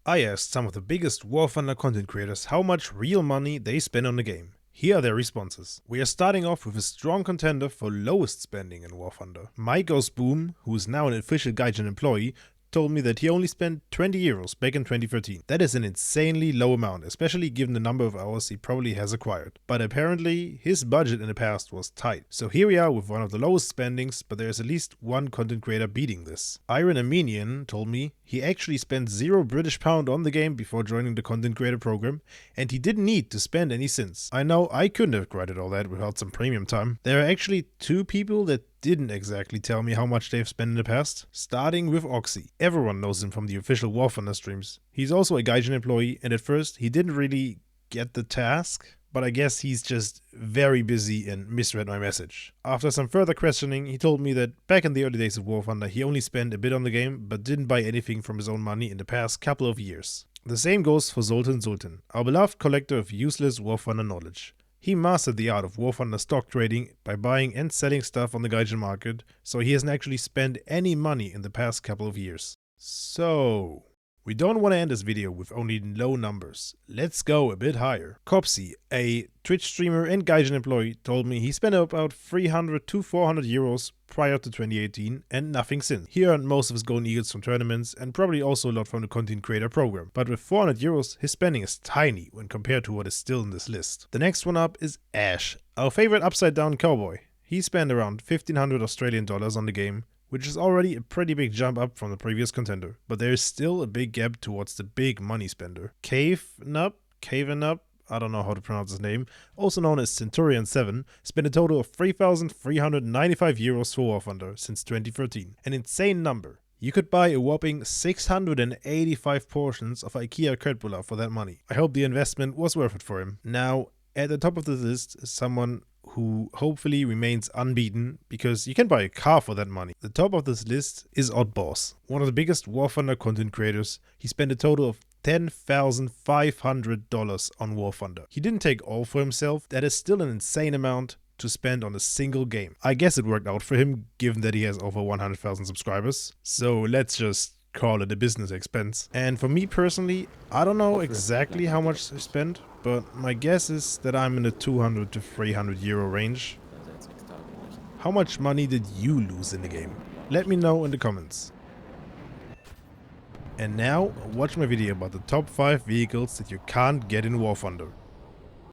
I asked some of the biggest War Thunder content creators how much real money they spend on the game. Here are their responses. We are starting off with a strong contender for lowest spending in War Thunder. Mike Goes Boom, who is now an official Gaijin employee, told me that he only spent 20 euros back in 2013. That is an insanely low amount, especially given the number of hours he probably has acquired. But apparently, his budget in the past was tight. So here we are with one of the lowest spendings, but there is at least one content creator beating this. Iron Armenian told me he actually spent £0 on the game before joining the content creator program, and he didn't need to spend any since. I know I couldn't have grinded all that without some premium time. There are actually two people that didn't exactly tell me how much they've spent in the past, starting with Oxy. Everyone knows him from the official War Thunder streams. He's also a Gaijin employee, and at first he didn't really get the task, but I guess he's just very busy and misread my message. After some further questioning, he told me that back in the early days of War Thunder he only spent a bit on the game, but didn't buy anything from his own money in the past couple of years. The same goes for Sultan, our beloved collector of useless War Thunder knowledge. He mastered the art of War Thunder stock trading by buying and selling stuff on the Gaijin market, so he hasn't actually spent any money in the past couple of years. So, we don't want to end this video with only low numbers. Let's go a bit higher. Copsy, a Twitch streamer and Gaijin employee, told me he spent about 300 to 400 euros prior to 2018 and nothing since. He earned most of his golden eagles from tournaments and probably also a lot from the content creator program. But with 400 euros, his spending is tiny when compared to what is still in this list. The next one up is Ash, our favorite upside down cowboy. He spent around 1500 Australian dollars on the game, which is already a pretty big jump up from the previous contender, but there is still a big gap towards the big money spender. Cavenup, I don't know how to pronounce his name, also known as Centurion7, spent a total of 3,395 euros for War Thunder since 2013. An insane number. You could buy a whopping 685 portions of IKEA Köttbullar for that money. I hope the investment was worth it for him. Now, at the top of the list is someone who hopefully remains unbeaten, because you can buy a car for that money. The top of this list is Oddboss, one of the biggest War Thunder content creators. He spent a total of $10,500 on War Thunder. He didn't take all for himself. That is still an insane amount to spend on a single game. I guess it worked out for him, given that he has over 100,000 subscribers. So let's just call it a business expense. And for me personally, I don't know exactly how much I spent, but my guess is that I'm in the 200 to 300 euro range. How much money did you lose in the game? Let me know in the comments. And now watch my video about the top 5 vehicles that you can't get in War Thunder.